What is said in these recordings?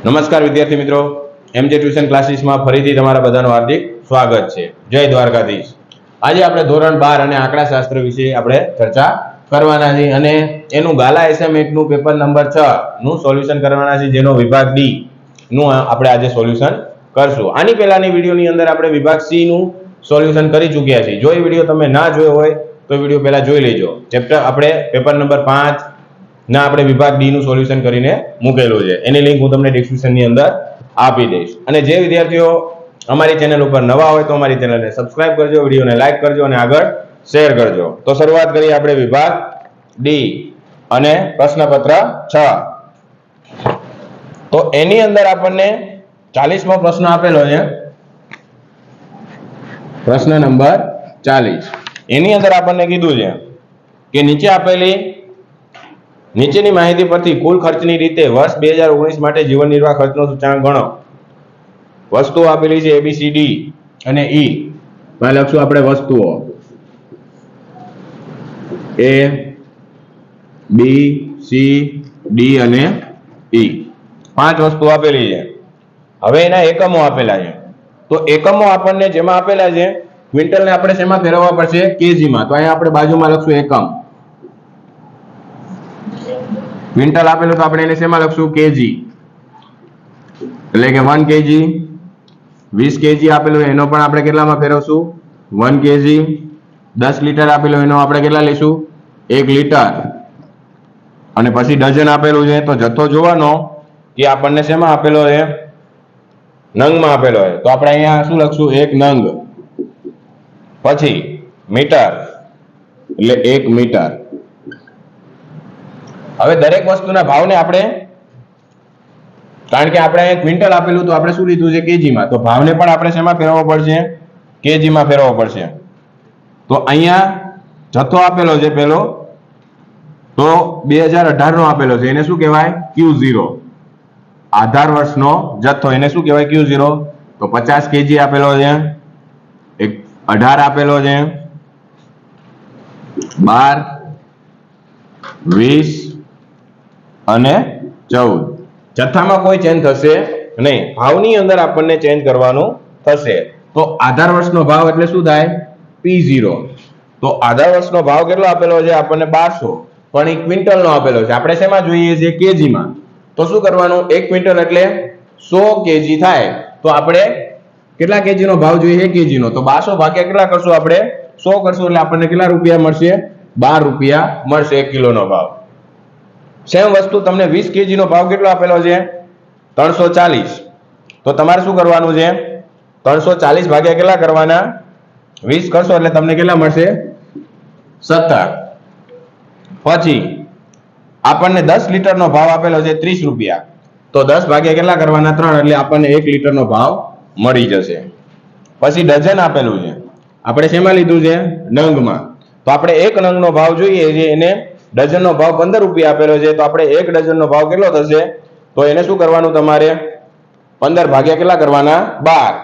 નમસ્કાર વિદ્યાર્થી મિત્રો, એમજે ટ્યુશન ક્લાસીસમાં ફરીથી તમારા બધાનું હાર્દિક સ્વાગત છે. જય દ્વારકાધીશ. આજે આપણે ધોરણ 12 અને આંકડાશાસ્ત્ર વિશે આપણે ચર્ચા કરવાના છે અને એનું ગાલા એસાઇનમેન્ટ નું પેપર નંબર 6 નું સોલ્યુશન કરવાના છે, જેનો વિભાગ ડી નું આપણે આજે સોલ્યુશન કરશું. આની પહેલાની વિડિયોની અંદર આપણે વિભાગ સી નું સોલ્યુશન કરી ચૂક્યા છીએ. જો એ વિડિયો તમે ના જોયો હોય તો વિડિયો પહેલા જોઈ લેજો. ચેપ્ટર આપણે પેપર નંબર 5 ના આપણે વિભાગ ડી નું સોલ્યુશન કરીને મૂકેલું છે. એની લિંક હું તમને ડિસ્ક્રિપ્શન ની અંદર આપી દઈશ. અને જે વિદ્યાર્થીઓ અમારી ચેનલ ઉપર નવા હોય તો અમારી ચેનલને સબસ્ક્રાઇબ કરજો, વિડિયોને લાઈક કરજો અને આગળ શેર કરજો. તો શરૂઆત કરીએ આપણે વિભાગ ડી અને પ્રશ્નપત્ર 6. તો એની અંદર આપણને 40મો પ્રશ્ન આપેલો છે, પ્રશ્ન નંબર 40. એની અંદર આપણને કીધું છે કે નીચેની માહિતી પરથી કુલ ખર્ચની રીતે વર્ષ 2019 માટે જીવન નિર્વાહ ખર્ચનો સૂચકાંક ગણો. વસ્તુઓ આપેલી છે ABCD અને E. માં લખશું આપણે વસ્તુઓ A, B, C, D અને E. 5 વસ્તુ આપેલી છે. હવે એના એકમો આપેલા છે. તો એકમો આપણને જેમાં આપેલા છે, ક્વિન્ટલને આપણે શેમાં ફેરવવા પડશે? કેજીમાં. તો અહીંયા આપણે બાજુમાં લખશું એકમ. ક્વિન્ટલ આપેલું તો આપણે એને શેમાં લખશું? કેજી. એટલે કે 1 કેજી. 20 કેજી આપેલું એનો પણ આપણે કેટલામાં ફેરવશું? 1 કેજી. 10 લીટર આપેલું એનો આપણે કેટલા લઈશું? 1 લીટર. અને પછી ડઝન આપેલું છે તો જથ્થો જોવાનો કે આપણને શેમાં આપેલો છે? નંગમાં આપેલો છે. તો આપણે અહીંયા શું લખશું? 1 નંગ. પછી મીટર એટલે 1 મીટર. હવે દરેક વસ્તુના ભાવને આપણે, કારણ કે આપણે અહીંયા ક્વિન્ટલ આપેલું તો આપણે શું લીધું છે? કેજીમાં. તો ભાવને પણ આપણે શેમાં ફેરવવો પડશે? કેજીમાં ફેરવવો પડશે. તો અહીંયા જથ્થો આપેલો છે પેલો, તો 2018 નો આપેલો છે, એને શું કહેવાય? Q0. આધાર વર્ષનો જથ્થો એને શું કહેવાય? Q0. તો 50 કેજી આપેલો છે, 18 આપેલો છે, 12, 20 અને 14. જથ્થામાં કોઈ ચેન્જ થશે નહીં. ભાવની અંદર આપણને ચેન્જ કરવાનું થશે. તો આધાર વર્ષનો ભાવ એટલે શું થાય? P0. તો આધાર વર્ષનો ભાવ કેટલો આપેલો છે? આપણને 1200. પણ એ ક્વિન્ટલનો આપેલો છે. આપણે શેમાં જોઈએ છે? કેજીમાં. તો શું કરવાનું? 1 ક્વિન્ટલ એટલે 100 કેજી થાય. તો આપણે કેટલા કેજીનો ભાવ જોઈએ? 1 કેજીનો. તો 1200 ભાગ્યા કેટલા કરશું આપણે? 100 કરશું એટલે આપણને કેટલા રૂપિયા મળશે? 12 રૂપિયા મળશે 1 કિલોનો ભાવ. સેમ વસ્તુ તમને 20 કેજીનો ભાવ કેટલો આપેલો છે? 340. તો તમારે શું કરવાનું છે? 340 ભાગ્યા કેટલા કરવાના? 20 કરશો એટલે તમને કેટલા મળશે? 17. પછી આપણને 10 લીટરનો ભાવ આપેલો છે 30 રૂપિયા. તો 10 ભાગ્યા કેટલા કરવાના? 3. એટલે આપણને 1 લીટરનો ભાવ મળી જશે. પછી ડઝન આપેલું છે, આપણે શેમાં લીધું છે? નંગમાં. તો આપણે 1 નંગનો ભાવ જોઈએ છે, એને ડઝનનો ભાવ 15 રૂપિયા આપેલો છે. તો આપણે 1 ડઝનનો ભાવ કેટલો થશે? તો એને શું કરવાનું તમારે? 15 ભાગ્યા કેટલા કરવાના? 12.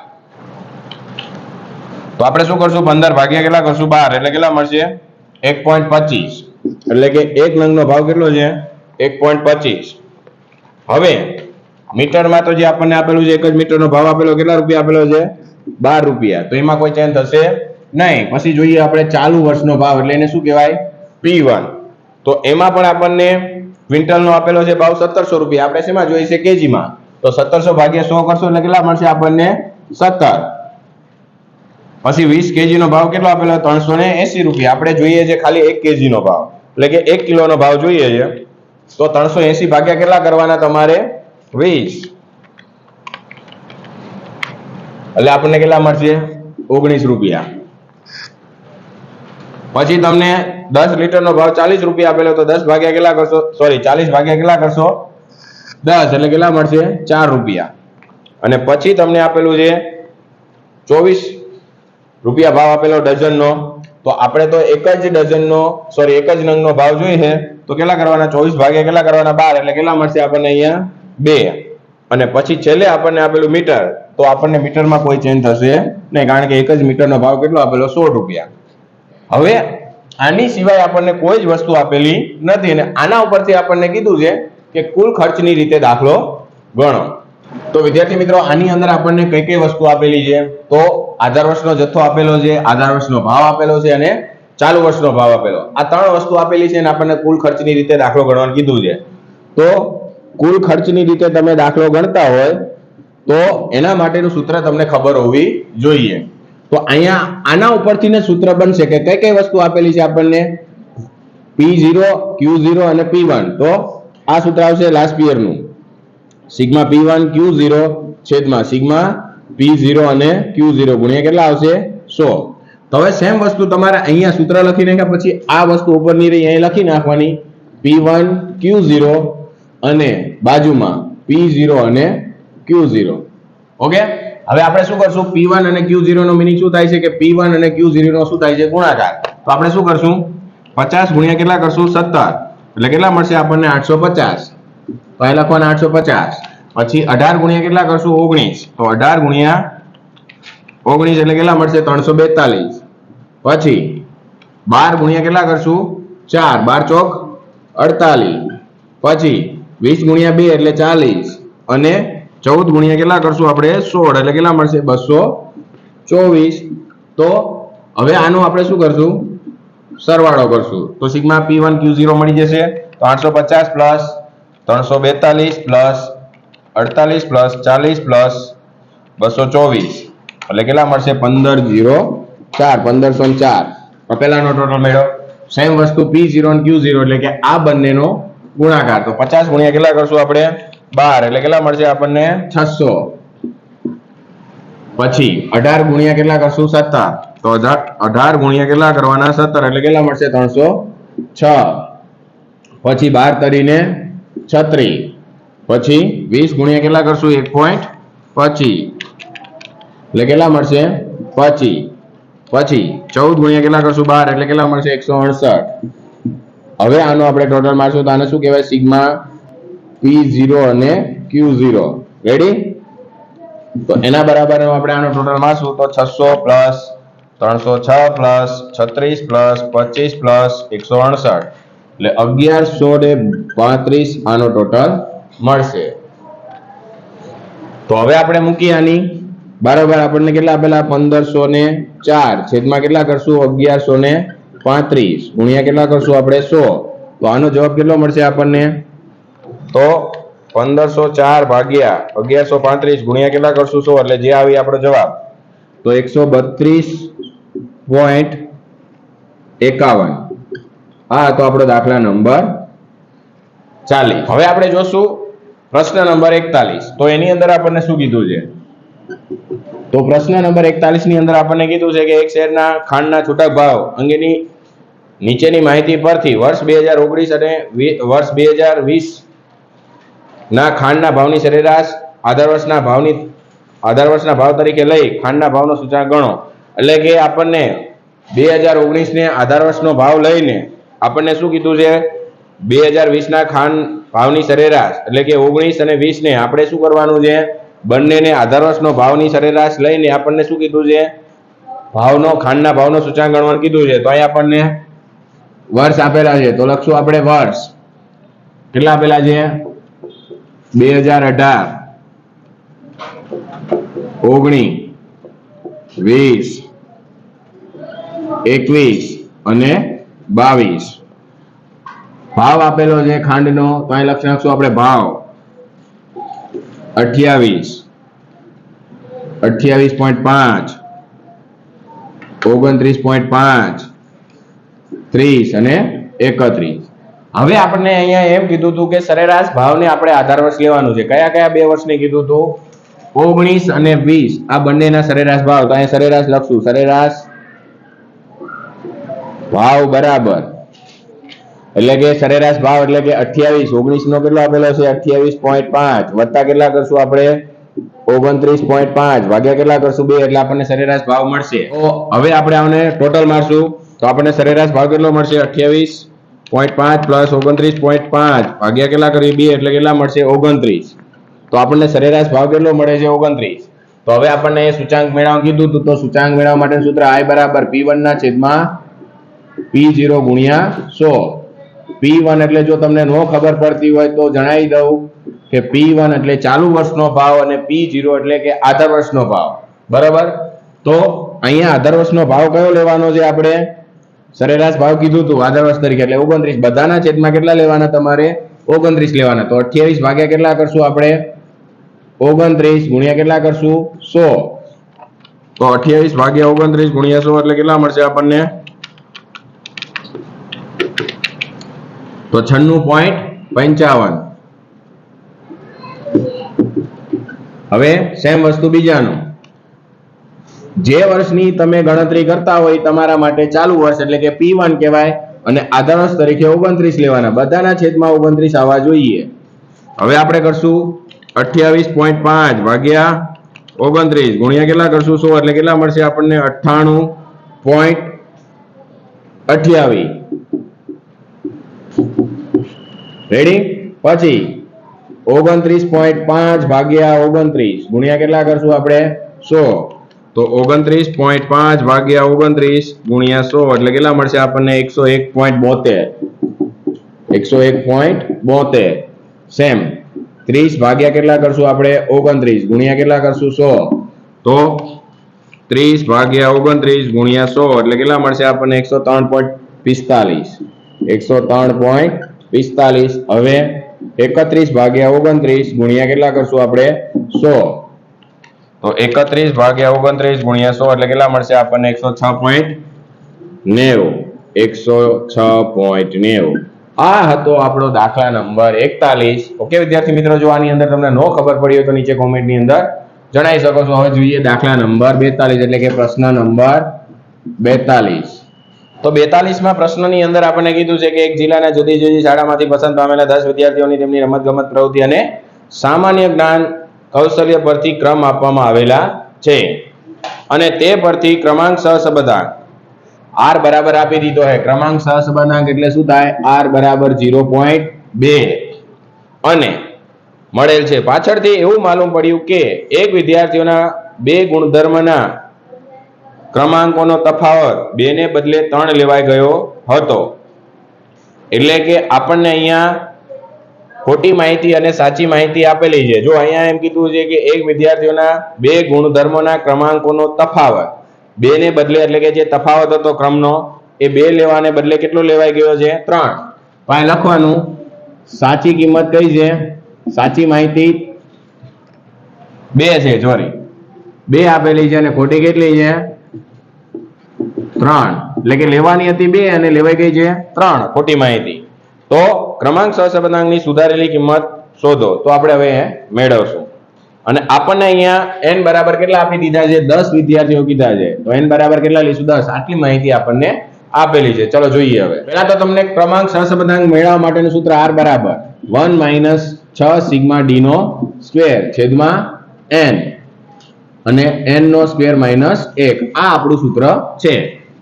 તો આપણે શું કરશું? 15 ભાગ્યા કેટલા કરશું? 12. એટલે કેટલા મળશે? 1.25. એટલે કે 1 નંગનો ભાવ કેટલો છે? 1.25. હવે મીટરમાં તો જે આપણને આપેલું છે, 1 જ મીટરનો ભાવ આપેલો, કેટલા રૂપિયા આપેલો છે? 12 રૂપિયા. તો એમાં કોઈ ચેન્જ થશે નહીં. પછી જોઈએ આપણે ચાલુ વર્ષનો ભાવ, એટલે એને શું કહેવાય? P1. તો એમાં પણ આપણને ક્વિન્ટલનો આપેલો છે ભાવ 1700 રૂપિયા. આપણે શેમાં જોઈએ છે? કેજીમાં. તો 1700 ભાગ્યા 100 કરશો એટલે કેટલા મળશે આપણને? 17. પછી 20 કેજીનો ભાવ કેટલો આપેલો? 380 રૂપિયા. આપણે જોઈએ છે ખાલી 1 કેજીનો ભાવ, એટલે કે 1 કિલોનો ભાવ જોઈએ છે. તો 380 ભાગ્યા કેટલા કરવાના તમારે? 20. એટલે આપણને કેટલા મળશે? 19 રૂપિયા. પછી તમને 10 લીટરનો ભાવ 40 રૂપિયા આપેલો, તો 10 ભાગ્યા કેટલા કરશો? 40 ભાગ્યા કેટલા કરશો? 10. એટલે કેટલા મળશે? 4 રૂપિયા. અને પછી તમને આપેલું છે 24 રૂપિયા ભાવ આપેલો ડઝનનો. તો આપણે તો એક જ નંગનો ભાવ જોઈએ છે. તો કેટલા કરવાના? 24 ભાગ્યા કેટલા કરવાના? 12. એટલે કેટલા મળશે આપણને? અહીંયા 2. અને પછી છેલ્લે આપણને આપેલું મીટર. તો આપણને મીટરમાં કોઈ ચેન્જ થશે નહીં, કારણ કે એક જ મીટરનો ભાવ કેટલો આપેલો? 16 રૂપિયા. હવે આની સિવાય આપણને કોઈ જ વસ્તુ આપેલી નથી, અને આના ઉપરથી આપણને કીધું છે કે કુલ ખર્ચની રીતે દાખલો ગણો. તો વિદ્યાર્થી મિત્રો આની અંદર આપણને કઈ કઈ વસ્તુ આપેલી છે? તો આધાર વર્ષનો જથ્થો આપેલો છે, આધાર વર્ષનો ભાવ આપેલો છે અને ચાલુ વર્ષનો ભાવ આપેલો. આ ત્રણ વસ્તુ આપેલી છે અને આપણને કુલ ખર્ચની રીતે દાખલો ગણવાનું કીધું છે. તો કુલ ખર્ચની રીતે તમે દાખલો ગણતા હોય તો એના માટેનું સૂત્ર તમને ખબર હોવી જોઈએ. તો અહીંયા આના ઉપરથી ને સૂત્ર બનશે કે કઈ કઈ વસ્તુ આપેલી છે આપણને, P0, Q0 અને P1. તો આ સૂત્ર આવશે લાસ્ટ પિયર નું, સિગ્મા P1 Q0 છેદમાં સિગ્મા P0 અને Q0 ગુણ્યા કેટલા આવશે 100. તો હવે સેમ વસ્તુ તમારે અહીંયા સૂત્ર લખી નાખ્યા પછી આ વસ્તુ ઉપરની રહી અહીં લખી નાખવાની, P1 Q0 અને બાજુમાં P0 અને Q0. ઓકે, હવે આપણે શું કરશું, P1 અને Q0 નો મિનિંગ શું થાય છે કે P1 અને Q0 નો શું થાય છે ગુણાકાર. તો આપણે શું કરશું, 50 ગુણ્યા કેટલા કરશું 17 એટલે કેટલા મળશે આપણને 850. તો અહીં લખવાના 850. પછી 18 ગુણ્યા કેટલા કરશું 19. તો 18 ગુણ્યા 19 એટલે કેટલા મળશે 342. પછી 12 ગુણ્યા કેટલા કરશું 4, 12 ચોક 48. પછી 20 ગુણ્યા 2 એટલે 40 અને 14 ગુણ્યા કેટલા કરશું આપણે 16 એટલે કેટલા મળશે 224. તો હવે આનું આપણે શું કરશું, સરવાળો કરશું. તો સિગ્મા P1 Q0 મળી જશે. તો 850 પ્લસ 342 પ્લસ 48 પ્લસ 40 પ્લસ 224 એટલે કેટલા મળશે 1504. પેલાનો ટોટલ મળ્યો. સેમ વસ્તુ P0 અને Q0 એટલે કે આ બંનેનો ગુણાકાર. તો 50 ગુણ્યા કેટલા કરશું આપણે 12 એટલે કેટલા મળશે આપણને 600. પછી 18 ગુણ્યા કેટલા કરશું 17. તો 18 ગુણ્યા કેટલા કરવાના 17 એટલે કેટલા મળશે 306. પછી 12 તરીને 36. પછી 20 ગુણ્યા કેટલા કરશું 1.25 એટલે કેટલા મળશે 25. પછી 14 ગુણ્યા કેટલા કરશું 12 એટલે કેટલા મળશે 168. હવે આનો આપણે ટોટલ મારશું તો આને શું કહેવાય, સિગ્મા P0 અને Q0. રેડી? તો એના બરાબર આપણે આનો ટોટલ મારશું તો 600 પ્લસ 306 પ્લસ 36 પ્લસ 25 પ્લસ 168 એટલે 1135 આનો ટોટલ મળશે. તો હવે આપણે મૂકીએ આની બરાબર આપણને કેટલા આપેલા 1504 છેદમાં કેટલા કરશું 1135 ગુણ્યા કેટલા કરશું આપણે 100. તો આનો જવાબ કેટલો મળશે આપણને, તો 1504 ભાગ્યા 1135 ગુણ્યા કેટલા કરશું 100 એટલે જે આવી આપણો જવાબ તો 132.51. હા, તો આપણો દાખલા નંબર 40. હવે આપણે જોશું પ્રશ્ન નંબર 41. તો એની અંદર આપણને શું કીધું છે, તો પ્રશ્ન નંબર 41 ની અંદર આપણને કીધું છે કે એક શેરના ખાંડના છૂટક ભાવ અંગેની નીચેની માહિતી પરથી વર્ષ 2019 અને વર્ષ 2020 ના ખાંડના ભાવની સરેરાશ આધાર વર્ષના ભાવ તરીકે લઈ ખાંડના ભાવનો સૂચકાંક ગણો. એટલે કે આપણને 2019 ને આધાર વર્ષનો ભાવ લઈને આપણને શું કીધું છે, 2020 ના ખાંડ ભાવની સરેરાશ એટલે કે 19 અને 20 ને આપણે શું કરવાનું છે, બંનેને આધાર વર્ષનો ભાવની સરેરાશ લઈને આપણને શું કીધું છે, ખાંડના ભાવનો સૂચકાંક ગણવાનું કીધું છે. તો અહીં આપણને વર્ષ આપેલા છે તો લખશું આપણે વર્ષ કેટલા આપેલા છે 2018, 19, 20, 21 અને 22. ભાવ આપેલો છે ખાંડનો તો અહીં લખી નાખશું આપણે ભાવ 28, 28.5, 29.5, 30 અને 31. હવે આપણને અહીંયા એમ કીધું હતું કે સરેરાશ ભાવને આપણે આધાર વર્ષ લેવાનું છે. કયા કયા બે વર્ષને કીધું હતું, 19 અને 20 આ બંનેના સરેરાશ ભાવ. તો અહીંયા સરેરાશ લખશું, સરેરાશ ભાવ બરાબર એટલે કે સરેરાશ ભાવ એટલે કે 28, 19 નો કેટલો આપેલો છે 28.5 વત્તા કેટલા કરશું આપણે 29.5 ભાગ્યા કેટલા કરશું 2 એટલે આપણને સરેરાશ ભાવ મળશે. તો હવે આપણે આને ટોટલ મારશું તો આપણને સરેરાશ ભાવ કેટલો મળશે 28.5 પ્લસ 29.5 ભાગ્યા કેટલા કરી 2 એટલે કેટલા મળશે 29. તો આપણને સરેરાશ ભાવ કેટલો મળે છે 29. તો હવે આપણને સૂચાંક મેળવવાનું કીધું હતું તો સૂચાંક મેળવવા માટેનું સૂત્ર I બરાબર P1 ના છેદમાં P0 ગુણ્યા 100. P1 એટલે જો તમને નો ખબર પડતી હોય તો જણાવી દઉં કે P1 એટલે ચાલુ વર્ષનો ભાવ અને P0 એટલે કે આધાર વર્ષનો ભાવ. બરાબર, તો અહીંયા આધાર વર્ષનો ભાવ કયો લેવાનો છે? આપણે સરેરાશ ભાવ કીધું હતું આધાર વર્ષ તરીકે, એટલે 29. બધાના છેદમાં કેટલા લેવાના? તમારે 29 લેવાના. તો 28 ભાગ્યા કેટલા કરશું આપણે? 29 ગુણ્યા કેટલા કરશું? 100. તો 28 ભાગ્યા 29 ગુણ્યા 100 એટલે કેટલા મળશે આપણને? તો 96.55. હવે સેમ વસ્તુ બીજાનું. જે વર્ષની તમે ગણતરી કરતા હોય તમારા માટે ચાલુ વર્ષ એટલે કે P1 કહેવાય અને આધાર વર્ષ તરીકે 29 લેવાના. બધાના છેદમાં 29 આવવા જોઈએ. હવે આપણે કરશું 28.5 ભાગ્યા 29 ગુણ્યા કેટલા કરશું? 100 એટલે કેટલા મળશે આપણને? 98.28. રેડી? પછી 29.5 ભાગ્યા 29 ગુણ્યા કેટલા કરશું આપણે? 100. તો 29.5 ભાગ્યા 29 ગુણ્યા 100 એટલે કેટલા મળશે આપણને? 101.72. 101.72. સેમ 30 ભાગ્યા કેટલા કરશું આપણે? 29 ગુણ્યા કેટલા કરશું? 100. તો 30 ભાગ્યા 29 ગુણ્યા 100 એટલે કેટલા મળશે આપણને? 103.45. 103.45. હવે 31 ભાગ્યા 29 ગુણ્યા કેટલા કરશું આપણે? 100. તો 31 ભાગ્યા 29 ગુણ્યા 100 એટલે કેટલા મળશે આપણને? 106.90. 106.90. આ હતો આપણો દાખલા નંબર 41. ઓકે વિદ્યાર્થી મિત્રો, જો આની અંદર તમને નો ખબર પડી હોય તો નીચે કોમેન્ટની અંદર જણાવી શકો છો. હવે જોઈએ દાખલા નંબર 42 એટલે કે પ્રશ્ન નંબર 42. તો 42માં પ્રશ્નની અંદર આપણને કીધું છે કે એક જિલ્લાના જુદી જુદી શાળામાંથી પસંદ પામેલા 10 વિદ્યાર્થીઓની તેમની રમતગમત પ્રવૃત્તિ અને સામાન્ય જ્ઞાન કૌશલ્ય પરથી ક્રમ આપવામાં આવેલા છે અને તે પરથી ક્રમાંક સહસંબંધાંક R બરાબર આપી દીધો છે. ક્રમાંક સહસંબંધાંક એટલે શું થાય? R બરાબર 0.2 અને મળેલ છે. પાછળથી એવું માલુમ પડ્યું કે એક વિદ્યાર્થીઓના બે ગુણધર્મના ક્રમાંકોનો તફાવત 2 ને બદલે 3 લેવાઈ ગયો હતો. એટલે કે આપણને અહીંયા ખોટી માહિતી અને સાચી માહિતી આપેલી છે. જો અહીંયા એમ કીધું છે કે એક વિદ્યાર્થીઓના બે ગુણધર્મોના ક્રમાંકોનો તફાવત 2 ને બદલે એટલે કે જે તફાવત હતો ક્રમનો એ 2 લેવાને બદલે કેટલો લેવાઈ ગયો છે? 3. અહીં લખવાનું સાચી કિંમત કઈ છે? સાચી માહિતી 2 છે. સોરી, 2 આપેલી છે અને ખોટી કેટલી છે? 3. એટલે કે લેવાની હતી 2 અને લેવાઈ ગઈ છે 3 ખોટી માહિતી. તો ક્રમાંક સહસંબંધાંકની સુધારેલી કિંમત શોધો. તો આપણે હવે મેળવશું. અને આપણને અહીંયા n બરાબર કેટલા આપી દીધા છે? 10 વિદ્યાર્થીઓ કીધા છે. તો n બરાબર કેટલા લઈશું? 10. આટલી માહિતી આપણને આપેલી છે. ચલો જોઈએ. હવે પહેલા તો તમને ક્રમાંક સહસંબંધાંક મેળવવા માટેનું સૂત્ર R બરાબર 1 - 6 સિગ્મા d નો સ્ક્વેર છેદમાં n અને n નો સ્ક્વેર માઈનસ 1. આ આપણું સૂત્ર છે.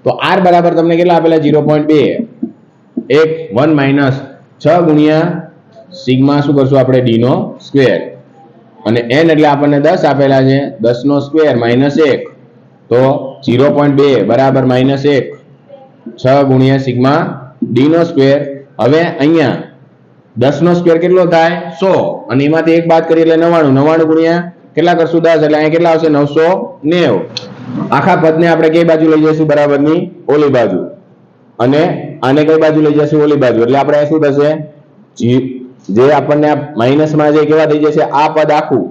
તો R બરાબર તમને કેટલા આપેલા? 0.2. 1 - 6 ગુણ્યા સિગ્મા શું કરશું આપણે? d નો સ્ક્વેર અને n એટલે આપણને 10 આપેલા છે. 10 નો સ્ક્વેર માઈનસ 1. તો 0.2 બરાબર માઈનસ 1. 6 ગુણ્યા સિગ્મા d નો સ્ક્વેર. હવે અહીંયા 10 નો સ્ક્વેર કેટલો થાય? 100 અને એમાંથી 1 બાદ કરીએ એટલે 99. 99 ગુણ્યા કેટલા કરશું? 10 એટલે અહીંયા કેટલા આવશે? 990. આખા પદને આપણે કઈ બાજુ લઈ જઈશું? બરાબરની ઓલી બાજુ. અને આને કઈ બાજુ લઈ જશું? ઓલી બાજુ. એટલે આપણે શું થશે? જે આપણને માઈનસમાં જે કેવા થઈ જશે? આ પદ આખું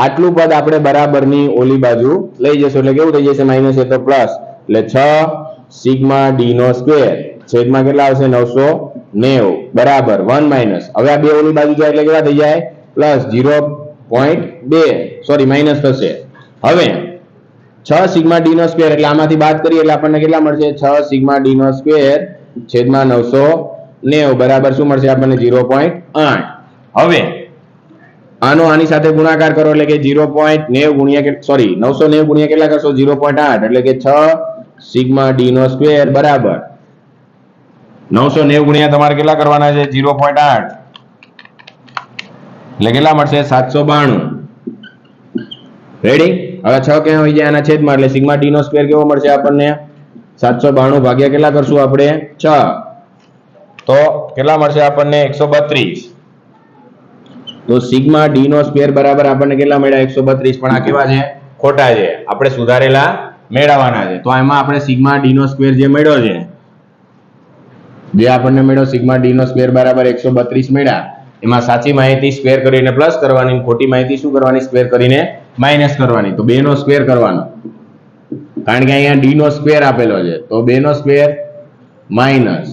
આટલું પદ આપણે બરાબરની ઓલી બાજુ લઈ જશું. એટલે કેવું થઈ જશે? માઈનસ એ તો પ્લસ. એટલે 6 સિગ્મા d નો સ્ક્વેર છેદમાં કેટલા આવશે? 990 બરાબર 1 - હવે આ બે ઓલી બાજુ જાય એટલે કેવા થઈ જાય? પ્લસ 0.2 સોરી માઈનસ થશે. હવે 6 સિગ્મા d નો સ્ક્વેર એટલે આમાંથી બાદ કરીએ એટલે આપણને કેટલા મળશે? 6 સિગ્મા d નો સ્ક્વેર છેદમાં 990 બરાબર શું મળશે આપણને? 0.8. હવે આનો આની સાથે ગુણાકાર કરો એટલે કે 0.9 ગુણ્યા સોરી 990 ગુણ્યા કેટલા કરશો? 0.8 એટલે કે 6 સિગ્મા d નો સ્ક્વેર બરાબર 990 ગુણ્યા તમારે કેટલા કરવાના છે? 0.8 એટલે કેટલા મળશે? 792. રેડી? હવે 6 ક્યાં હોય જાય આના છેદમાં એટલે સિગ્મા d નો સ્ક્વેર કેવો મળશે આપણને? 792 ભાગ્યા કેટલા કરશું આપણે? 6. તો કેટલા મળશે આપણને? 132. તો સિગ્મા ડી નો સ્ક્વેર બરાબર આપણને કેટલા મળ્યા 132, પણ આ કેવા છે? ખોટા છે, આપણે સુધારેલા મેળવવાના છે. તો એમાં આપણે સિગ્મા ડી નો સ્ક્વેર જે મળ્યો છે, જે આપણને મળ્યો સિગ્મા ડી નો સ્ક્વેર બરાબર 132 મળ્યા, એમાં સાચી માહિતી સ્ક્વેર કરીને પ્લસ કરવાની, ખોટી માહિતી શું કરવાની? સ્ક્વેર કરીને માઇનસ કરવાની. તો 2 નો સ્ક્વેર કરવાનો, કારણ કે અહીંયા ડી નો સ્ક્વેર આપેલો છે. તો 2 નો સ્ક્વેર માઇનસ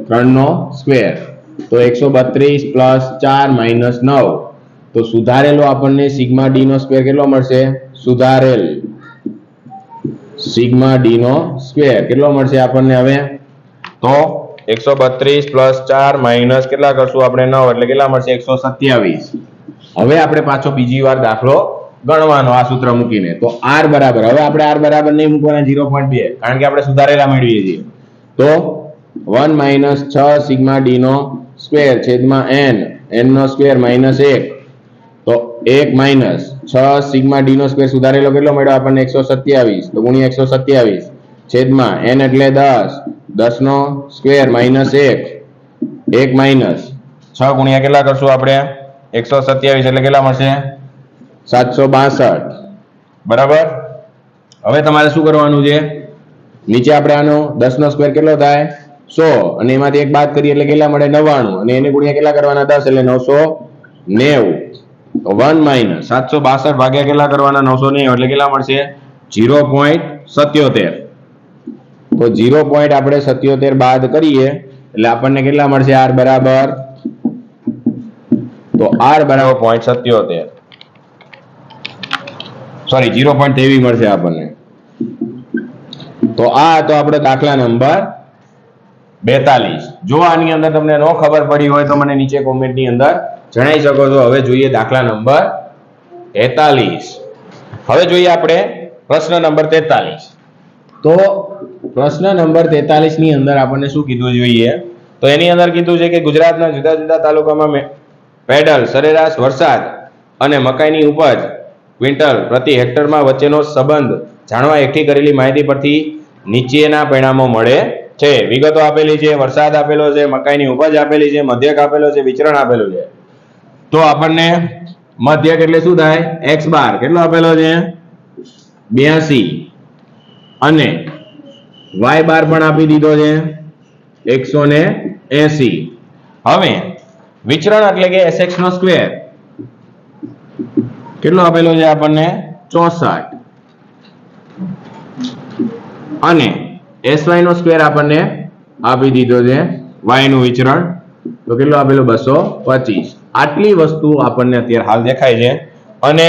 3 નો સ્ક્વેર, તો 132 પ્લસ 4 માઇનસ 9. તો સુધારેલો આપણને સિગ્મા ડી નો સ્ક્વેર કેટલો મળશે? સુધારેલ સિગ્મા ડી નો સ્ક્વેર કેટલો મળશે આપણને? હવે તો 132 પ્લસ 4 માઇનસ કેટલા કરશું આપણે? 9, એટલે કેટલા મળશે? 127. હવે આપણે પાછો બીજી વાર દાખલો ગણવાનો આ સૂત્ર મૂકીને. તો r બરાબર, હવે આપણે r બરાબર નહીં મૂકવાના 0.2, કારણ કે આપણે સુધારેલા મેળવીએ છીએ. તો 1 માઇનસ 6 સિગ્મા ડી નો સ્ક્વેર છેદમાં n નો સ્ક્વેર માઇનસ 1. તો 1 માઇનસ 6 સિગ્મા ડી નો સ્ક્વેર સુધારેલો કેટલો મળ્યો આપણને? 127. તો ગુણ્યા 127 છેદમાં n એટલે 10, 10 નો સ્ક્વેર માઇનસ 1, 1 માઇનસ 6 ગુણ્યા કેટલા કરશું આપણે? 127, એટલે કેટલા મળશે? 762. બરાબર. હવે તમારે શું કરવાનું છે? નીચે આપણે આનો 10 નો સ્ક્વેર કેટલો થાય? 100, અને એમાંથી 1 બાદ કરીએ એટલે કેટલા મળે? 99, અને એને ગુણ્યા કેટલા કરવાના? 10, એટલે 990. તો 1 માઇનસ 762 ભાગ્યા કેટલા કરવાના? 990, એટલે કેટલા મળશે? 0.77. તો 0.77 બાદ કરીએ એટલે આપણને કેટલા મળશે? r બરાબર, તો r બરાબર 0.77, સોરી 0.23 મળશે આપણને. તો આ તો આપણે દાખલા નંબર 42. જો આની અંદર તમને ન ખબર પડી હોય તો મને નીચે કોમેન્ટની અંદર જણાવી શકો છો. હવે જોઈએ દાખલા નંબર 43. હવે જોઈએ આપણે પ્રશ્ન નંબર 43. તો પ્રશ્ન નંબર 43 ની અંદર આપણને શું કીધું જોઈએ? તો એની અંદર કીધું છે કે ગુજરાતના જુદા જુદા તાલુકામાં પેડલ સરેરાશ વરસાદ અને મકાઈની ઉપજ ક્વિન્ટલ પ્રતિ હેક્ટરમાં વચ્ચેનો સંબંધ જાણવા એકઠી કરેલી માહિતી પરથી નીચેના પરિણામો મળે છે. વિગતો આપેલી છે, વરસાદ આપેલો છે, મકાઈની ઉપજ આપેલી છે, મધ્યક આપેલો છે, વિચરણ આપેલું છે. તો આપણને મધ્યક એટલે શું થાય? x બાર કેટલો આપેલો છે? 82, અને y બાર પણ આપી દીધો છે 180. હવે વિચરણ એટલે કે sx નો સ્ક્વેર કેટલો આપેલો છે આપણને? 64, અને sy નો સ્ક્વેર આપણને આપી દીધો છે y નું વિચરણ, તો કેટલો આપેલો? 225. આટલી વસ્તુ આપણને અત્યારે હાલ દેખાય છે. અને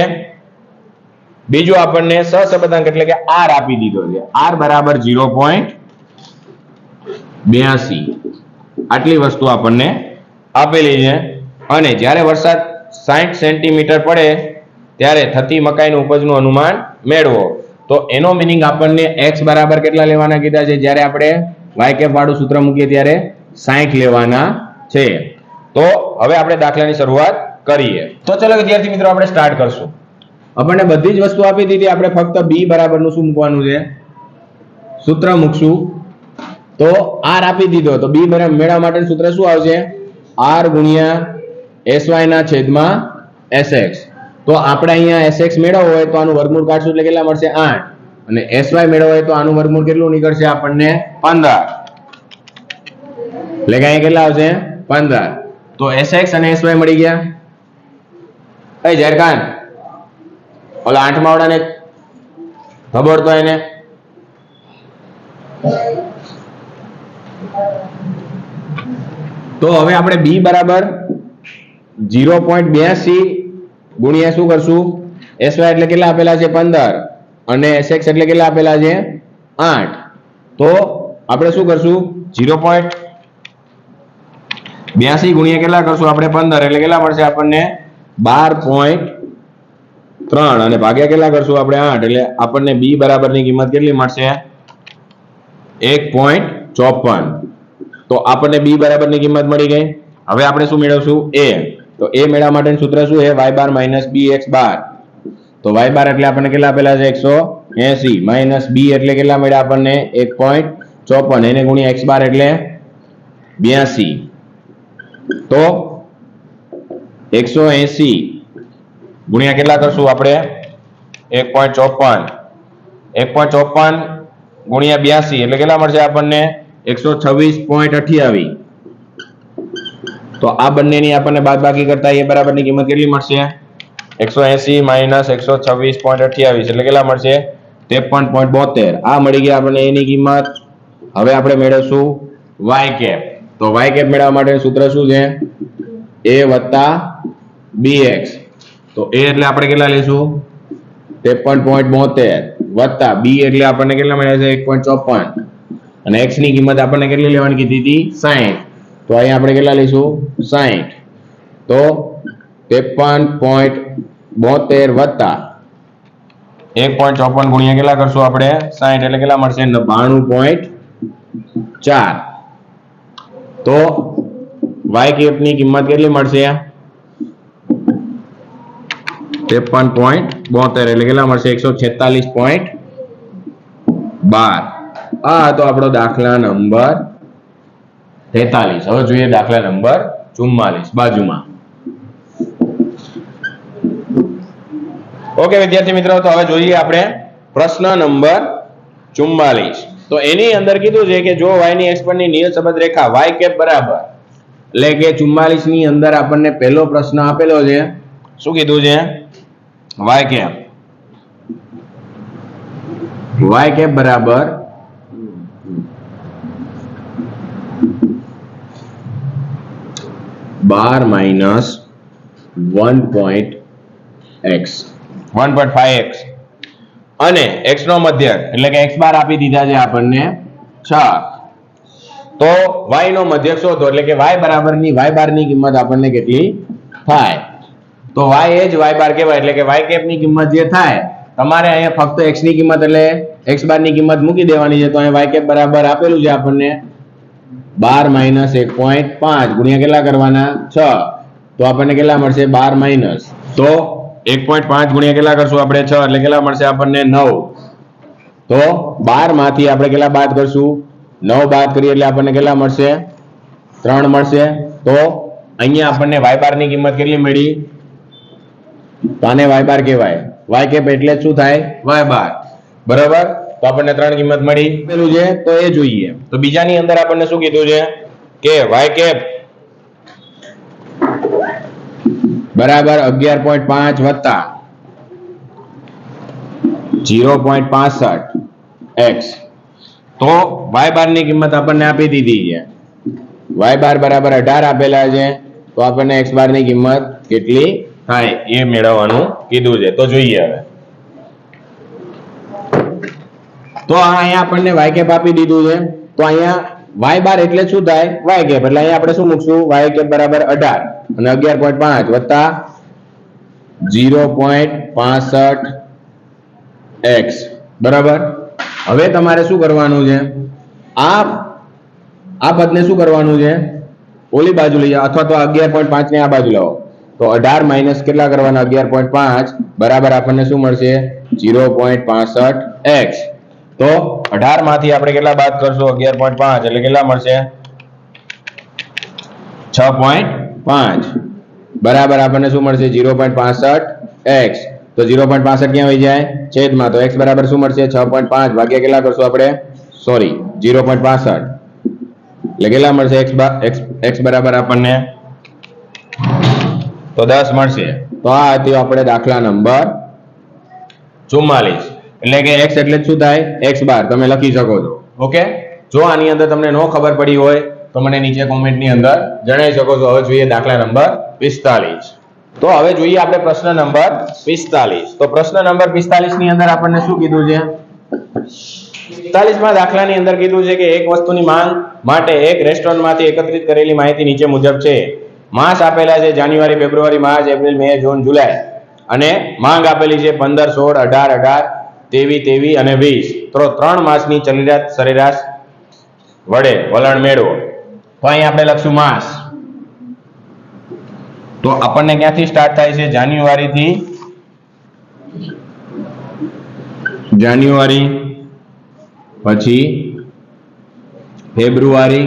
બીજું આપણને સહસંબંધાંક એટલે કે r આપી દીધો છે. r બરાબર 0.82. આટલી વસ્તુ આપણને આપેલી છે. અને જ્યારે વરસાદ 60 સેન્ટીમીટર પડે ત્યારે થતી મકાઈની ઉપજનું અનુમાન મેળવો. તો એનો મીનિંગ આપણને x બરાબર કેટલા લેવાના કીધા છે? જ્યારે આપણે y કેપ વાળું સૂત્ર મૂકીએ ત્યારે 60 લેવાના છે. તો હવે આપણે દાખલાની શરૂઆત કરીએ. તો ચલો વિદ્યાર્થી મિત્રો આપણે સ્ટાર્ટ કરશું. આપણને બધી જ વસ્તુ આપી દીધી, આપણે ફક્ત b બરાબરનું શું મૂકવાનું છે? સૂત્ર મૂકશું. તો r આપી દીધો, તો b બરાબર મેળવવા માટેનું સૂત્ર શું આવશે? r ગુણ્યા sy ના છેદમાં sx. તો આપણે અહીંયા sx મેળવવો હોય તો આનું વર્ગમૂળ કાઢશું એટલે કેટલા મળશે? 8, અને sy મેળવવો હોય તો આનું વર્ગમૂળ કેટલું નીકળશે આપણને? 15, એટલે કે અહીંયા કેટલા આવશે? 15. તો sx અને sy મળી ગયા. એ ઝેરખાન, ઓલા 8 માવડાને ખબર તો એને. તો હવે આપણે b બરાબર 0.82 ગુણ્યા શું કરશું? sy એટલે કેટલા આપેલા છે? 15, અને sx એટલે કેટલા આપેલા છે? 8. તો આપણે શું કરશું? 0.82 ગુણ્યા કેટલા કરશું આપણે? 15, એટલે કેટલા મળશે આપણને? 12.3, અને ભાગ્યા કેટલા કરશું આપણે? 8, એટલે આપણને b બરાબરની કિંમત કેટલી મળશે? 1.54. તો આપણને b બરાબરની કિંમત મળી ગઈ. હવે આપણે શું મેળવશું? a. તો a મેળવવા માટેનું સૂત્ર શું છે? y બાર માઇનસ bx બાર. તો y બાર એટલે આપણને કેટલા આપેલા છે? 180, માઇનસ b એટલે કેટલા મળ્યા આપણને? 1.54, એને ગુણ્યા x બાર એટલે 82. તો 180 ગુણ્યા કેટલા કરશું આપણે 1.54 1.54 ગુણ્યા 82 એટલે કેટલા મળશે આપણને 126.28 તો આ બંનેની આપણને બાદબાકી કરતા એ બરાબરની કિંમત કેટલી મળશે 180 માઇનસ 126.28 એટલે કેટલા મળશે 53.72 આ મળી ગયા આપણને એની કિંમત હવે આપણે મેળવશું y કેપ તો y કેપ મેળવવા માટેનું સૂત્ર શું છે a વત્તા bx તો a એટલે આપણે કેટલા લઈશું 53.72 વત્તા b એટલે આપણને કેટલા મળ્યા છે 1.54 અને x ની કિંમત આપણને કેટલી લેવાની કીધી હતી 60 તો અહીં આપણે કેટલા લઈશું 60 તો 53.72 વત્તા 1.54 ગુણ્યા કેટલા કરશું આપણે 60 એટલે કેટલા મળશે 99.4 તો y કેપ ની કિંમત કેટલી મળશે 53.72 એટલે કેટલા મળશે 146.12 આ તો આપણો દાખલા નંબર 43 હવે જોઈએ દાખલા નંબર 44 બાજુમાં ઓકે વિદ્યાર્થી મિત્રો તો હવે જોઈએ આપણે પ્રશ્ન નંબર 44 તો એની અંદર કીધું છે કે જો y ની x પરની નિયત સંબંધ રેખા y કેપ બરાબર એટલે કે 44 ની અંદર આપણને પહેલો પ્રશ્ન આપેલો છે શું કીધું છે y કેપ બરાબર 12 માઇનસ 1.5x અને x નો મધ્યક એટલે કે x બાર આપી દીધા છે આપણને 6 તો y નો મધ્યક શોધો એટલે કે y બરાબરની y બાર ની કિંમત આપણને કેટલી થાય તો y એ જ y બાર કહેવાય એટલે કે y કેપ ની કિંમત જે થાય તમારે અહીંયા ફક્ત x ની કિંમત એટલે x બાર ની કિંમત મૂકી દેવાની છે તો અહીંયા y કેપ બરાબર આપેલું છે આપણને 12 માઇનસ 1.5 ગુણ્યા કેટલા કરવાના 6 તો આપણને કેટલા મળશે 12 માઇનસ તો 1.5 ગુણ્યા કેટલા કરશું આપણે 6 એટલે કેટલા મળશે આપણને 9 તો 12 માંથી આપણે કેટલા બાદ કરશું 9 બાદ કરીએ એટલે આપણને કેટલા મળશે 3 મળશે તો અહીંયા આપણને y બાર ની કિંમત કેટલી મળી તો આને y બાર કહેવાય y કેપ એટલે શું થાય y બાર બરાબર તો આપણને 3 કિંમત મળી પેલું છે તો એ જોઈએ તો બીજાની અંદર આપણને શું કીધું છે કે y કેપ બરાબર 11.5 વત્તા 0.65x તો y બાર ની કિંમત આપણને આપી દીધી છે y બાર બરાબર 18 આપેલા છે તો આપણને x બાર ની કિંમત કેટલી થાય એ મેળવવાનું કીધું છે તો જોઈએ હવે તો અહીંયા આપણને y કેપ આપી દીધું છે તો અહીંયા y બાર એટલે શું થાય y કેપ એટલે અહીંયા આપણે શું મૂકશું y કેપ બરાબર 18 અને 11.5 વત્તા 0.65x બરાબર હવે તમારે શું કરવાનું છે આ પદને શું કરવાનું છે ઓલી બાજુ લઈ જાઓ અથવા તો 11.5 ને આ બાજુ લાવો તો 18 માઇનસ કેટલા કરવાના 11.5 બરાબર આપણને શું મળશે 0.65x તો 18 માંથી આપણે કેટલા બાદ કરશું 11.5 એટલે કેટલા મળશે 6.5 બરાબર આપણને શું મળશે 0.65x તો 0.65 ક્યાં વહી જાય છેદમાં તો x બરાબર શું મળશે 6.5 ભાગ્યા કેટલા કરશું આપણે સોરી 0.65 એટલે કેટલા મળશે x બરાબર આપણને તો 10 મળશે તો આ હતી આપણે દાખલા નંબર 44 એટલે કે x એટલે શું થાય x બાર તમે લખી શકો છો ઓકે જો આની અંદર તમને નો ખબર પડી હોય તો મને નીચે કોમેન્ટની અંદર જણાવી શકો છો હવે જોઈએ દાખલા નંબર 45 તો હવે જોઈએ આપણે પ્રશ્ન નંબર 45 તો પ્રશ્ન નંબર 45 ની અંદર આપણને શું કીધું છે 45 માં દાખલાની અંદર કીધું છે કે એક વસ્તુની માંગ માટે એક રેસ્ટોરન્ટમાંથી એકત્રિત કરેલી માહિતી નીચે મુજબ છે માસ આપેલા છે જાન્યુઆરી ફેબ્રુઆરી માર્ચ એપ્રિલ મે જૂન જુલાઈ અને માંગ આપેલી છે 15 16 18 23 અને 20 તો 3 માસની સરેરાશ વડે વલણ મેળવો તો અહીં આપણે લખશું માસ તો આપણને ક્યાંથી સ્ટાર્ટ થાય છે જાન્યુઆરી પછી ફેબ્રુઆરી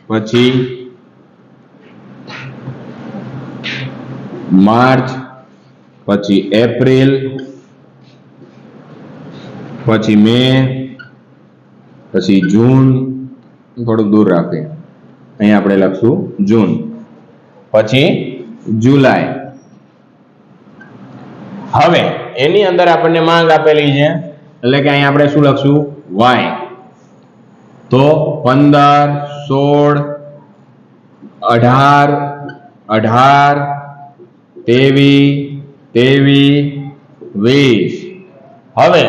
પછી માર્ચ, પછી એપ્રિલ, પછી મે, પછી જૂન, થોડુંક દૂર રાખીએ, અહીંયા આપણે લખશું જૂન, પછી જુલાઈ. હવે એની અંદર આપણને માંગ આપેલી છે એટલે કે અહીંયા આપણે શું લખશું વાય. તો 15, 16, 18, 18, 23, 23, 20. હવે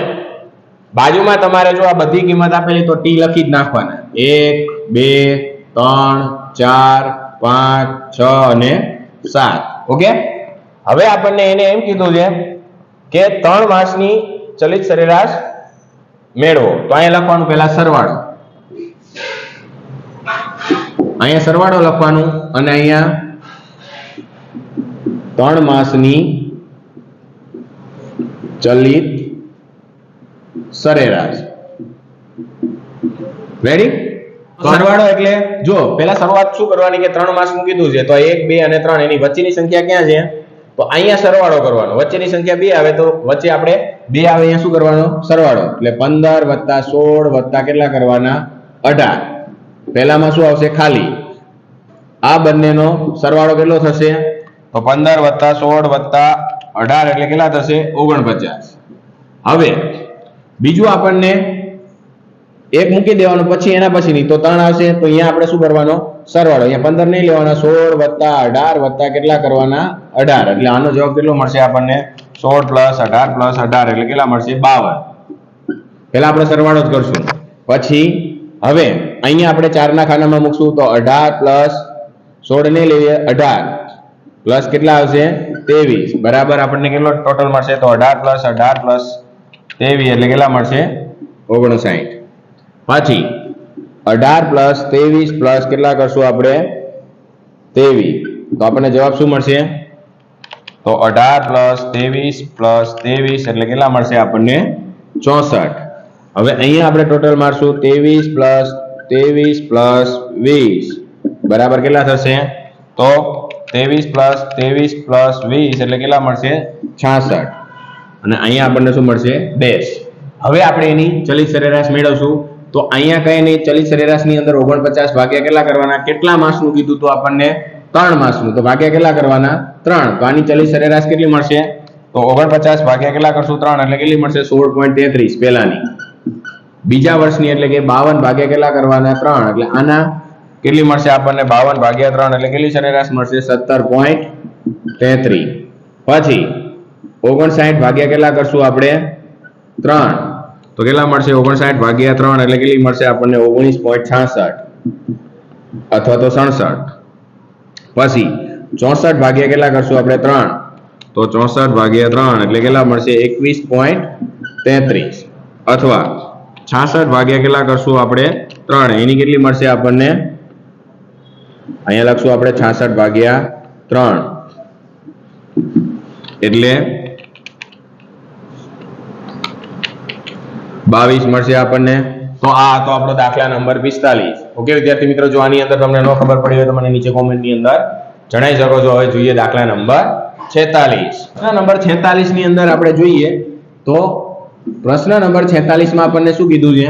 બાજુમાં તમારે જો આ બધી કિંમત આપેલી તો ટી લખી જ નાખવાના. 1, 2, 3, 4, 5, 6 અને 7. ઓકે. હવે આપણને એને એમ કીધું છે કે 3 માસની ચલિત સરેરાશ મેળવો. તો અહીંયા લખવાનું પહેલા સરવાળો, અહીંયા સરવાળો લખવાનું અને અહીંયા 3 માસની ચલિત સરેરાશ. રેડી? સરવાળો એટલે જો પહેલા શરૂઆત શું કરવાની કે 3 માસનું કીધું છે તો 1, 2 અને 3 એની વચ્ચેની સંખ્યા ક્યાં છે? તો અહીંયા સરવાળો કરવાનો. વચ્ચેની સંખ્યા 2 આવે તો વચ્ચે આપણે 2 આવે અહીંયા શું કરવાનો? સરવાળો. એટલે 15 વત્તા 16 વત્તા કેટલા કરવાના? 18. પહેલામાં શું આવશે? ખાલી. આ બંનેનો સરવાળો કેટલો થશે? તો 15 વત્તા 16 વત્તા 18 એટલે કેટલા થશે? 49. હવે બીજું આપણને એક મૂકી દેવાનું, પછી એના પછીની તો 3 આવશે તો અહીંયા આપણે શું કરવાનો? સરવાળો. અહીંયા 15 નહીં લેવાના, 16 વત્તા 18 વત્તા કેટલા કરવાના? 18. એટલે આનો જવાબ કેટલો મળશે આપણને? 16 પ્લસ 18 પ્લસ 18 એટલે કેટલા મળશે? 52. પહેલા આપણે સરવાળો જ કરશું. પછી હવે અહીંયા આપણે 4 ના ખાનામાં મૂકશું તો 18 પ્લસ 16 નહીં લઈએ, 18 પ્લસ કેટલા આવશે? 23 બરાબર આપણને કેટલો ટોટલ મળશે? તો 18 પ્લસ 18 પ્લસ 23 એટલે કેટલા મળશે? 59. પછી 18 પ્લસ 23 પ્લસ કેટલા કરશું આપણે? 23. તો આપણને જવાબ શું મળશે? તો 18 પ્લસ 23 પ્લસ 23 એટલે કેટલા મળશે આપણને? 64. હવે અહીંયા આપણે ટોટલ મારશું 23 પ્લસ 23 પ્લસ 20 બરાબર કેટલા થશે? તો 23 પ્લસ 23 પ્લસ 20 એટલે કેટલા મળશે? 66. અને અહીંયા આપણને શું મળશે? ડેશ. હવે આપણે એની ચલિત સરેરાશ મેળવશું. તો અહીંયા કઈ નહીં, ચલિત સરેરાશની અંદર 49 ભાગ્યા કેટલા કરવાના? કેટલા માસનું કીધું તો આપણને? 3 માસનું. તો ભાગ્યા કેટલા કરવાના? 3. તો આની ચલિત સરેરાશ કેટલી મળશે? તો 49 ભાગ્યા કેટલા કરશું? 3 એટલે કેટલી મળશે? 16.33 પહેલાની. બીજા વર્ષની એટલે કે 52 ભાગ્યા કેટલા કરવાના? 3 એટલે આના કેટલી મળશે આપણને? 52 ભાગ્યા 3 એટલે કેટલી સરેરાશ મળશે? 17.33. પછી 59 ભાગ્યા કેટલા કરશું આપણે? 3 તો કેટલા મળશે? 59 ભાગ્યા 3 એટલે કેટલી મળશે આપણને? 19.66 અથવા તો 67. પછી 64 ભાગ્યા કેટલા કરશું આપણે? 3 તો 64 ભાગ્યા 3 એટલે કેટલા મળશે? 21.33 અથવા 66 ભાગ્યા કેટલા કરશું આપણે? 3 એની કેટલી મળશે આપણને? અહીંયા લખશું આપણે 66 ભાગ્યા 3 એટલે 22 મળશે આપણને. તો આ હતો આપણો દાખલા નંબર 45. ઓકે વિદ્યાર્થી મિત્રો, જો આની અંદર તમને ન ખબર પડી હોય તો મને નીચે કોમેન્ટની અંદર જણાવી શકો છો. હવે જોઈએ દાખલા નંબર 46. પ્રશ્ન નંબર 46 ની અંદર આપણે જોઈએ તો પ્રશ્ન નંબર 46 માં આપણને શું કીધું છે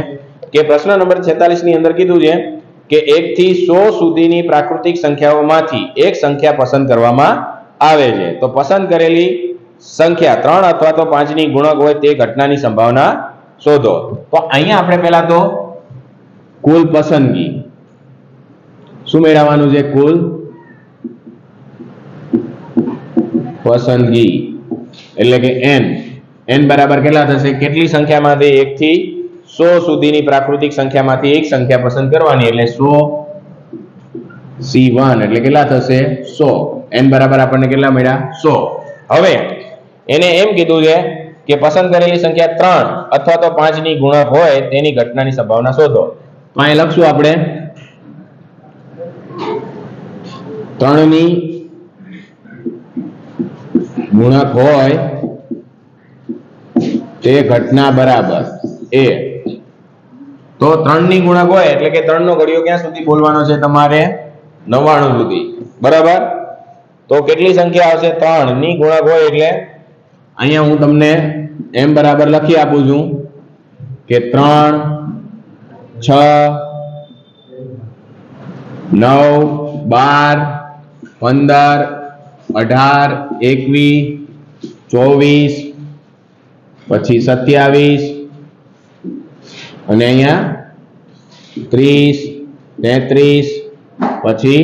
કે પ્રશ્ન નંબર 46 ની અંદર કીધું છે કે 1 થી 100 સુધીની પ્રાકૃતિક સંખ્યાઓમાંથી એક સંખ્યા પસંદ કરવામાં આવે છે. તો પસંદ કરેલી સંખ્યા 3 અથવા તો 5 ની ગુણક હોય તે ઘટનાની સંભાવના શોધો. તો અહીંયા આપણે પહેલા તો કુલ પસંદગી શું મેળવવાનું છે? કુલ પસંદગી એટલે કે n બરાબર કેટલા થશે? કેટલી સંખ્યામાંથી 1 થી 100 સુધીની પ્રાકૃતિક સંખ્યામાંથી એક સંખ્યા પસંદ કરવાની એટલે 100 C1 એટલે કેટલા થશે? 100. n બરાબર આપણને કેટલા મળ્યા? 100. હવે એને એમ કીધું છે કે પસંદ કરેલી સંખ્યા 3 અથવા તો 5 ની ગુણક હોય તેની ઘટનાની સંભાવના શોધો. તો અહીં લખશું આપણે 3 ની ગુણક હોય તે ઘટના બરાબર a. તો 3 ની ગુણક હોય એટલે કે 3 નો ઘડિયો ક્યાં સુધી બોલવાનો છે તમારે? 99 સુધી. બરાબર. તો કેટલી સંખ્યા આવશે? 3 ની ગુણક હોય એટલે અહીંયા હું તમને m બરાબર લખી આપું છું કે 3 6 9 12 15 18 21 24 પછી 27 અને અહીંયા 30 33 પછી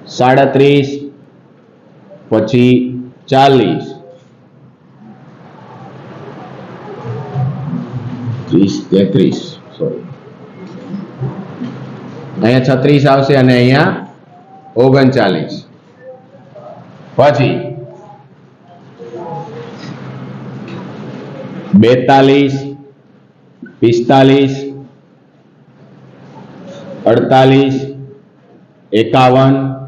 37 પછી 40 33 સોરી અહીંયા 36 આવશે અને અહીંયા 39 પછી 42 45 48 51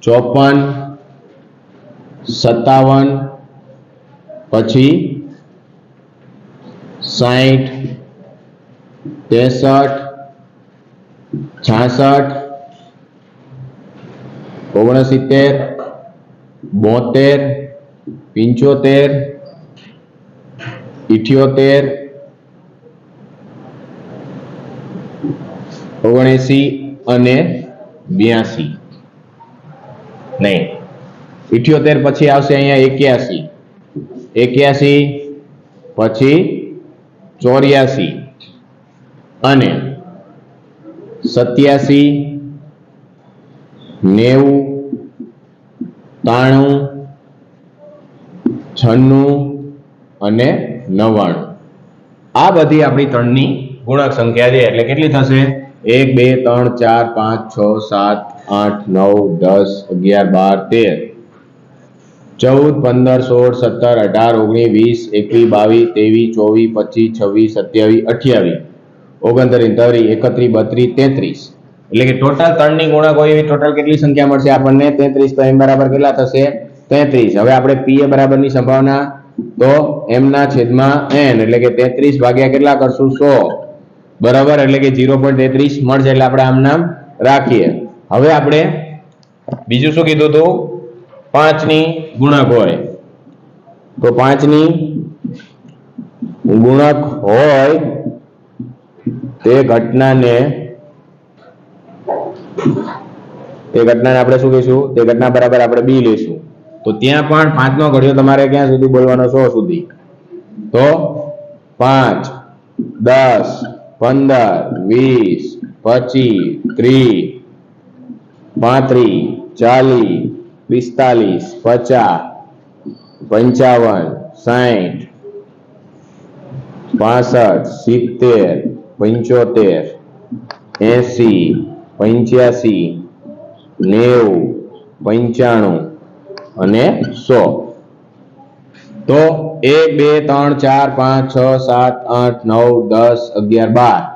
54 57 પછી 60 63 66 69 72 75 78 79 અને 82 નહીં 78 પછી આવશે અહીંયા 81 પછી 84 અને 87 90 93 96 અને 99 આ બધી આપણી 3 ની ગુણક સંખ્યા છે એટલે કેટલી થશે 1 2 3 4 5 6 7 8 9 10 11 12 13 14 15 16 17 18 19 20 21 25 26 27 28 29 30 31 એટલે કે ટોટલ 3 ની ગુણક હોય એવી ટોટલ કેટલી સંખ્યા મળશે આપણને 33 તો m બરાબર કેટલા થશે 33 હવે આપણે p a બરાબરની સંભાવના તો m ના છેદમાં n એટલે કે 33 ભાગ્યા કેટલા કરશું 100 બરાબર એટલે કે 0.33 મળશે એટલે આપણે આમ નામ રાખીએ હવે આપણે બીજું શું કીધું હતું 5 ની ગુણક હોય તો 5 ની ગુણક હોય તે ઘટનાને આપણે શું કહીશું તે ઘટના બરાબર આપણે b લઈશું તો ત્યાં પણ 5 નો ઘડિયો તમારે ક્યાં સુધી બોલવાનો 100 સુધી તો 5 10 15 20 25 30 35 40 45 50 55 60 65 70 75 80 85 અને 100 તો 1 2 3 4 5 6 7 8 9 10 11 12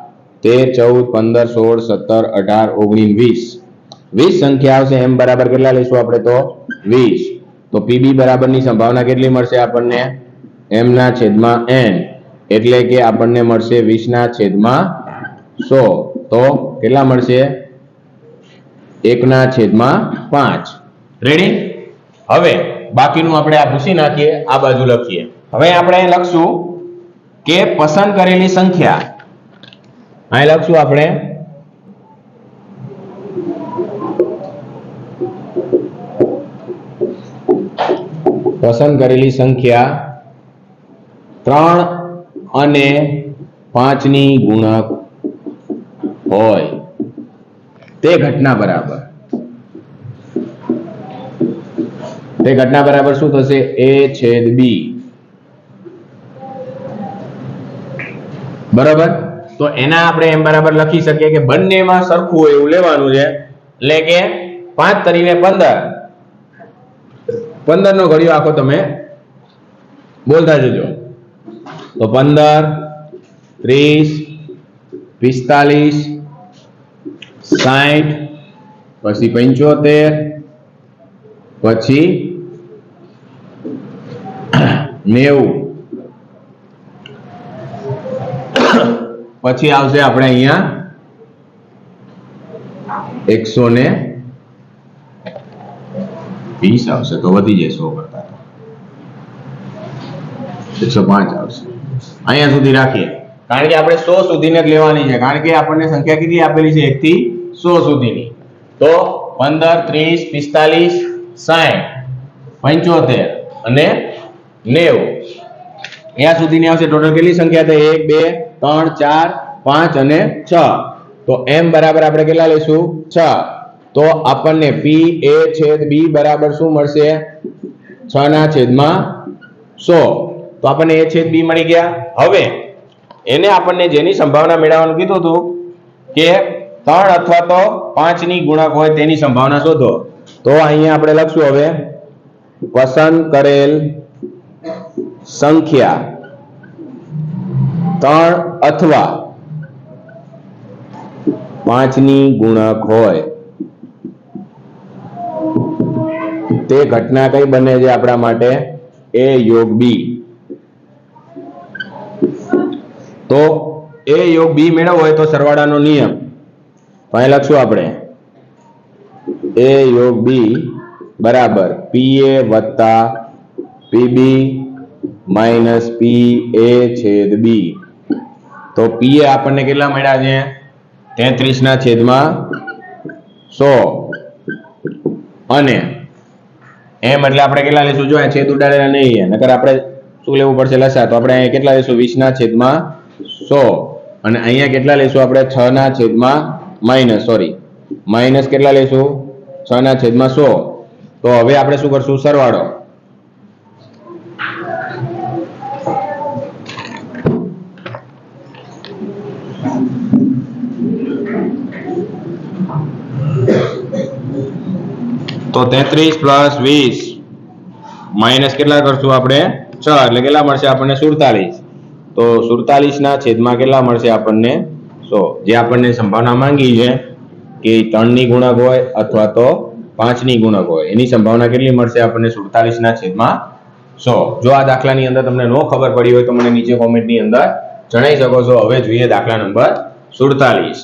13 14 15 16 17 18 19 20 સંખ્યા આવશે m બરાબર કેટલા લઈશું આપણે તો 20 તો pb બરાબરની સંભાવના કેટલી મળશે આપણને m ના છેદમાં n એટલે કે આપણને મળશે 20 ના છેદમાં 100 તો કેટલા મળશે 1 ના છેદમાં 5 રેડી હવે બાકીનું આપણે આ ભૂસી નાખીએ આ બાજુ લખીએ હવે આપણે લખશું કે પસંદ કરેલી સંખ્યા અહીં લખશું આપણે પસંદ કરેલી સંખ્યા 3 અને 5 ની ગુણક હોય તે ઘટના બરાબર શું થશે a છેદ b બરાબર તો એના આપણે એમ બરાબર લખી શકીએ કે બંનેમાં સરખું હોય એવું લેવાનું છે એટલે કે 5 તરીને 15 નો ઘડિયો આખો તમે બોલતા જજો તો 15 30 45 60 પછી 75 પછી 90 પછી આવશે આપણે અહીંયા 120 20 આવશે તો વધી જાય 100 કરતા 105 આવશે. અહીંયા સુધી રાખીએ કારણ કે આપણે 100 સુધીને જ લેવાની છે કારણ કે આપણને સંખ્યા કેટલી આપેલી છે 1 થી 100 સુધીની. તો 15 30 45 60 75 અને 90 અહીંયા સુધીની આવશે. ટોટલ કેટલી સંખ્યા થઈ 1 2 3 4 5 અને 6. તો m બરાબર આપણે કેટલા લઈશું 6. તો આપણને p a છેદ b બરાબર શું મળશે 6 ના છેદમાં 100. તો આપણને a છેદ b મળી ગયા. હવે એને આપણને જેની સંભાવના મેળવવાનું કીધું હતું કે 3 અથવા તો 5 ની ગુણક હોય તેની સંભાવના શોધો. તો અહીંયા આપણે લખશું હવે પસંદ કરેલ સંખ્યા 3 અથવા 5 ની ગુણક હોય તે ઘટના કઈ બને છે આપણા માટે a યોગ b. તો a યોગ b મેળવવો હોય તો સરવાળાનો નિયમ તો અહીં લખશું આપણે a યોગ b બરાબર pa વત્તા pb માઇનસ pa છેદ b. તો pa આપણને કેટલા મળ્યા છે 33 ના છેદમાં 100 અને એમ એટલે આપણે કેટલા લેશું જો છેદ ઉડાડેલા નહીં નકર આપણે શું લેવું પડશે લસા. તો આપણે અહીંયા કેટલા લેશું 20 ના છેદમાં 100 અને અહીંયા કેટલા લેશું આપણે 6 ના છેદમાં માઇનસ કેટલા લેશું 6 ના છેદમાં 100. તો હવે આપણે શું કરશું સરવાળો. તો 33 પ્લસ 20 માઇનસ કેટલા કરશું આપણે 6 એટલે કેટલા મળશે આપણને 47. તો 47 ના છેદમાં કેટલા મળશે આપણને 100. જે આપણને સંભાવના માંગી છે કે 3 ની ગુણક હોય અથવા તો 5 ની ગુણક હોય એની સંભાવના કેટલી મળશે આપણને 47 ના છેદમાં 100. જો આ દાખલાની અંદર તમને નો ખબર પડી હોય તો મને નીચે કોમેન્ટની અંદર જણાવી શકો છો. હવે જોઈએ દાખલા નંબર 47.